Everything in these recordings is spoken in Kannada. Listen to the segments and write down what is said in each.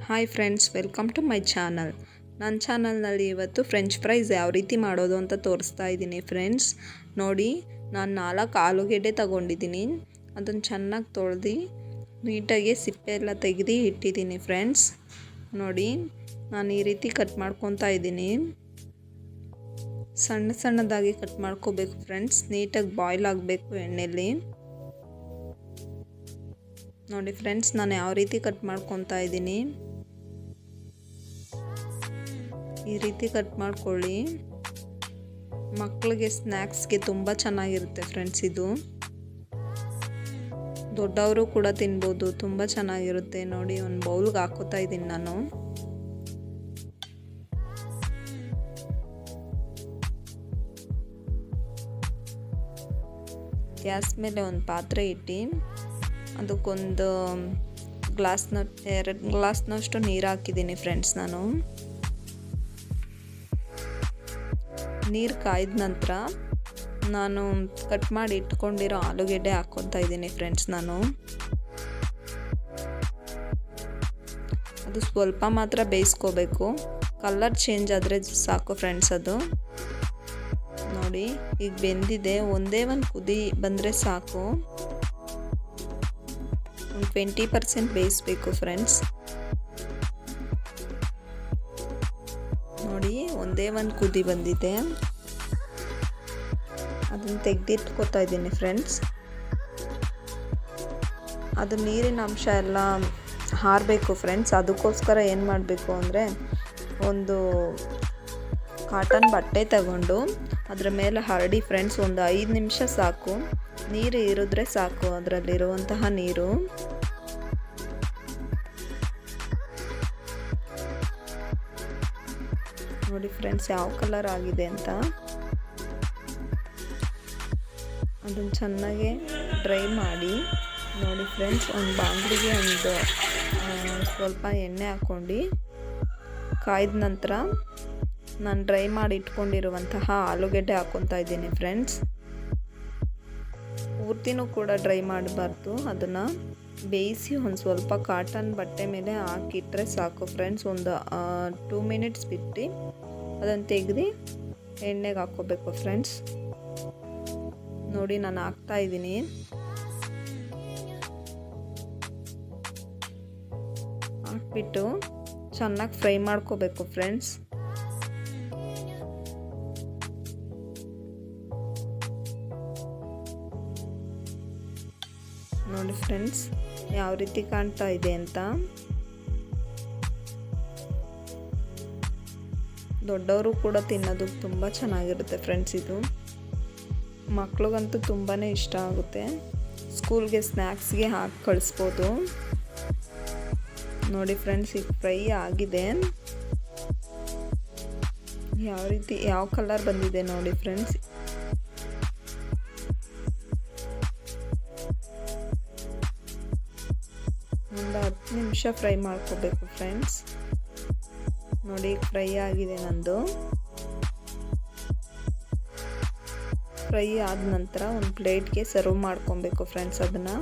Hi friends, welcome to my channel. ನನ್ನ ಚಾನಲ್ನಲ್ಲಿ ಇವತ್ತು ಫ್ರೆಂಚ್ ಫ್ರೈಸ್ ಯಾವ ರೀತಿ ಮಾಡೋದು ಅಂತ ತೋರಿಸ್ತಾ ಇದ್ದೀನಿ ಫ್ರೆಂಡ್ಸ್. ನೋಡಿ, ನಾನು 4 ಆಲೂಗೆಡ್ಡೆ ತಗೊಂಡಿದ್ದೀನಿ. ಅದನ್ನು ಚೆನ್ನಾಗಿ ತೊಳೆದು ನೀಟಾಗಿ ಸಿಪ್ಪೆ ಎಲ್ಲ ತೆಗೆದು ಇಟ್ಟಿದ್ದೀನಿ ಫ್ರೆಂಡ್ಸ್. ನೋಡಿ, ನಾನು ಈ ರೀತಿ ಕಟ್ ಮಾಡ್ಕೊತಾ ಇದ್ದೀನಿ. ಸಣ್ಣ ಸಣ್ಣದಾಗಿ ಕಟ್ ಮಾಡ್ಕೋಬೇಕು ಫ್ರೆಂಡ್ಸ್. ನೀಟಾಗಿ ಬಾಯ್ಲ್ ಆಗಬೇಕು ಎಣ್ಣೆಯಲ್ಲಿ. ನೋಡಿ ಫ್ರೆಂಡ್ಸ್, ನಾನು ಯಾವ ರೀತಿ ಕಟ್ ಮಾಡ್ಕೊತಾ ಇದ್ದೀನಿ. ಈ ರೀತಿ ಕಟ್ ಮಾಡ್ಕೊಳ್ಳಿ. ಮಕ್ಕಳಿಗೆ ಸ್ನ್ಯಾಕ್ಸ್ಗೆ ತುಂಬ ಚೆನ್ನಾಗಿರುತ್ತೆ ಫ್ರೆಂಡ್ಸ್. ಇದು ದೊಡ್ಡವರು ಕೂಡ ತಿನ್ಬೋದು, ತುಂಬ ಚೆನ್ನಾಗಿರುತ್ತೆ. ನೋಡಿ, ಒಂದು ಬೌಲ್ಗೆ ಹಾಕೋತಾ ಇದ್ದೀನಿ ನಾನು. ಗ್ಯಾಸ್ ಮೇಲೆ ಒಂದು ಪಾತ್ರೆ ಇಟ್ಟು ಅದಕ್ಕೊಂದು ಎರಡು ಗ್ಲಾಸ್ನಷ್ಟು ನೀರು ಹಾಕಿದ್ದೀನಿ ಫ್ರೆಂಡ್ಸ್. ನಾನು ನೀರು ಕಾಯ್ದ ನಂತರ ನಾನು ಕಟ್ ಮಾಡಿ ಇಟ್ಕೊಂಡಿರೋ ಆಲೂಗೆಡ್ಡೆ ಹಾಕ್ಕೊತಾ ಇದ್ದೀನಿ ಫ್ರೆಂಡ್ಸ್. ನಾನು ಅದು ಸ್ವಲ್ಪ ಮಾತ್ರ ಬೇಯಿಸ್ಕೋಬೇಕು. ಕಲರ್ ಚೇಂಜ್ ಆದರೆ ಸಾಕು ಫ್ರೆಂಡ್ಸ್. ಅದು ನೋಡಿ, ಈಗ ಬೆಂದಿದೆ. ಒಂದೇ ಒಂದು ಕುದಿ ಬಂದರೆ ಸಾಕು. ಒಂದು 20% ಬೇಯಿಸ್ಬೇಕು ಫ್ರೆಂಡ್ಸ್. ನೋಡಿ, ಒಂದೇ ಒಂದು ಕುದಿ ಬಂದಿದೆ. ಅದನ್ನು ತೆಗೆದಿಟ್ಕೋತಾ ಇದ್ದೀನಿ ಫ್ರೆಂಡ್ಸ್. ಅದು ನೀರಿನ ಅಂಶ ಎಲ್ಲ ಹಾರಬೇಕು ಫ್ರೆಂಡ್ಸ್. ಅದಕ್ಕೋಸ್ಕರ ಏನು ಮಾಡಬೇಕು ಅಂದರೆ, ಒಂದು ಕಾಟನ್ ಬಟ್ಟೆ ತಗೊಂಡು ಅದರ ಮೇಲೆ ಹರಡಿ ಫ್ರೆಂಡ್ಸ್. ಒಂದು 5 ನಿಮಿಷ ಸಾಕು. ನೀರು ಇರಿದ್ರೆ ಸಾಕು, ಅದರಲ್ಲಿರುವಂತಹ ನೀರು. ನೋಡಿ ಫ್ರೆಂಡ್ಸ್, ಯಾವ ಕಲರ್ ಆಗಿದೆ ಅಂತ. ಅದನ್ನು ಚೆನ್ನಾಗಿ ಡ್ರೈ ಮಾಡಿ. ನೋಡಿ ಫ್ರೆಂಡ್ಸ್, ಒಂದು ಬಾಣಲಿಗೆ ಒಂದು ಸ್ವಲ್ಪ ಎಣ್ಣೆ ಹಾಕ್ಕೊಂಡು ಕಾಯ್ದ ನಂತರ ನಾನು ಡ್ರೈ ಮಾಡಿ ಇಟ್ಕೊಂಡಿರುವಂತಹ ಆಲೂಗೆಡ್ಡೆ ಹಾಕ್ಕೊತಾ ಇದ್ದೀನಿ ಫ್ರೆಂಡ್ಸ್. ಪೂರ್ತಿನೂ ಕೂಡ ಡ್ರೈ ಮಾಡಬಾರ್ದು. ಅದನ್ನು ಬೇಯಿಸಿ ಒಂದು ಸ್ವಲ್ಪ ಕಾಟನ್ ಬಟ್ಟೆ ಮೇಲೆ ಹಾಕಿಟ್ರೆ ಸಾಕು ಫ್ರೆಂಡ್ಸ್. ಒಂದು 2 ಮಿನಿಟ್ಸ್ ಬಿಟ್ಟು ಅದನ್ನು ತೆಗೆದು ಎಣ್ಣೆಗೆ ಹಾಕ್ಕೋಬೇಕು ಫ್ರೆಂಡ್ಸ್. ನೋಡಿ, ನಾನು ಹಾಕ್ತಾ ಇದ್ದೀನಿ. ಹಾಕ್ಬಿಟ್ಟು ಚೆನ್ನಾಗಿ ಫ್ರೈ ಮಾಡ್ಕೋಬೇಕು ಫ್ರೆಂಡ್ಸ್. ನೋಡಿ ಫ್ರೆಂಡ್ಸ್, ಯಾವ ರೀತಿ ಕಾಣ್ತಾ ಇದೆ ಅಂತ. ದೊಡ್ಡವರು ಕೂಡ ತಿನ್ನೋದಕ್ಕೆ ತುಂಬ ಚೆನ್ನಾಗಿರುತ್ತೆ ಫ್ರೆಂಡ್ಸ್. ಇದು ಮಕ್ಳಿಗಂತೂ ತುಂಬಾ ಇಷ್ಟ ಆಗುತ್ತೆ. ಸ್ಕೂಲ್ಗೆ ಸ್ನ್ಯಾಕ್ಸ್ಗೆ ಹಾಕಿ ಕಳಿಸ್ಬೋದು. ನೋಡಿ ಫ್ರೆಂಡ್ಸ್, ಈಗ ಫ್ರೈ ಆಗಿದೆ. ಯಾವ ಕಲರ್ ಬಂದಿದೆ ನೋಡಿ ಫ್ರೆಂಡ್ಸ್. ಒಂದು 10 ನಿಮಿಷ ಫ್ರೈ ಮಾಡ್ಕೋಬೇಕು ಫ್ರೆಂಡ್ಸ್. ನೋಡಿ, ಫ್ರೈ ಆಗಿದೆ ನಂದು. ಫ್ರೈ ಆದ ನಂತರ ಒಂದು ಪ್ಲೇಟ್ಗೆ ಸರ್ವ್ ಮಾಡ್ಕೊಬೇಕು ಫ್ರೆಂಡ್ಸ್. ಅದನ್ನು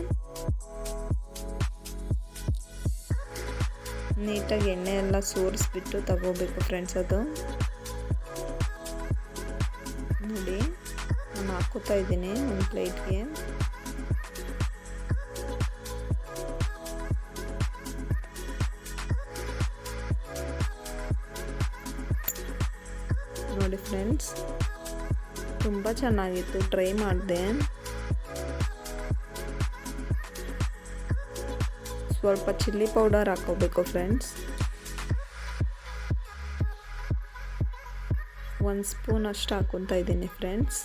ನೀಟಾಗಿ ಎಣ್ಣೆ ಎಲ್ಲ ಸೋರಿಸ್ಬಿಟ್ಟು ತಗೋಬೇಕು ಫ್ರೆಂಡ್ಸ್. ಅದು ನೋಡಿ, ನಾನು ಹಾಕೋತಾ ಇದ್ದೀನಿ ಒಂದು ಪ್ಲೇಟ್ಗೆ. ನೋಡಿ ಫ್ರೆಂಡ್ಸ್, ತುಂಬ ಚೆನ್ನಾಗಿತ್ತು. ಟ್ರೈ ಮಾಡಿದೆ. ಸ್ವಲ್ಪ ಚಿಲ್ಲಿ ಪೌಡರ್ ಹಾಕೋಬೇಕು ಫ್ರೆಂಡ್ಸ್. 1 ಸ್ಪೂನ್ ಅಷ್ಟು ಹಾಕ್ಕೊತಾ ಇದ್ದೀನಿ ಫ್ರೆಂಡ್ಸ್.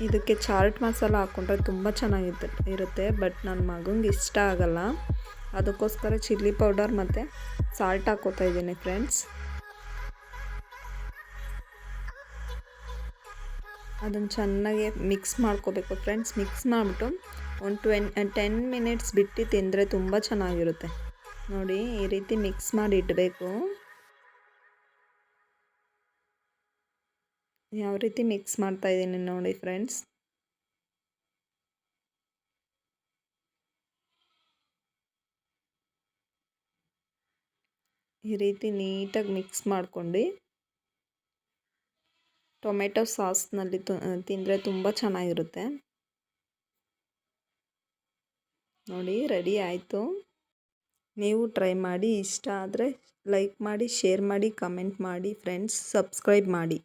ಇದಕ್ಕೆ ಚಾಟ್ ಮಸಾಲ ಹಾಕ್ಕೊಂಡ್ರೆ ತುಂಬ ಚೆನ್ನಾಗಿರುತ್ತೆ. ಬಟ್ ನನ್ನ ಮಗಂಗೆ ಇಷ್ಟ ಆಗಲ್ಲ. ಅದಕ್ಕೋಸ್ಕರ ಚಿಲ್ಲಿ ಪೌಡರ್ ಮತ್ತು ಸಾಲ್ಟ್ ಹಾಕ್ಕೋತಾ ಇದ್ದೀನಿ ಫ್ರೆಂಡ್ಸ್. ಅದನ್ನು ಚೆನ್ನಾಗಿ ಮಿಕ್ಸ್ ಮಾಡ್ಕೋಬೇಕು ಫ್ರೆಂಡ್ಸ್. ಮಿಕ್ಸ್ ಮಾಡಿಬಿಟ್ಟು ಒಂದು 10 ಮಿನಿಟ್ಸ್ ಬಿಟ್ಟು ತಿಂದರೆ ತುಂಬ ಚೆನ್ನಾಗಿರುತ್ತೆ. ನೋಡಿ, ಈ ರೀತಿ ಮಿಕ್ಸ್ ಮಾಡಿ ಇಡಬೇಕು. ಯಾವ ರೀತಿ ಮಿಕ್ಸ್ ಮಾಡ್ತಾ ಇದ್ದೀನಿ ನೋಡಿ ಫ್ರೆಂಡ್ಸ್. ಈ ರೀತಿ ನೀಟಾಗಿ ಮಿಕ್ಸ್ ಮಾಡ್ಕೊಂಡು ಟೊಮೆಟೊ ಸಾಸ್ನಲ್ಲಿ ತಿಂದರೆ ತುಂಬ ಚೆನ್ನಾಗಿರುತ್ತೆ. ನೋಡಿ ರೆಡಿ ಆಯಿತು. ನೀವು ಟ್ರೈ ಮಾಡಿ. ಇಷ್ಟ ಆದರೆ ಲೈಕ್ ಮಾಡಿ, ಶೇರ್ ಮಾಡಿ, ಕಮೆಂಟ್ ಮಾಡಿ ಫ್ರೆಂಡ್ಸ್. ಸಬ್ಸ್ಕ್ರೈಬ್ ಮಾಡಿ.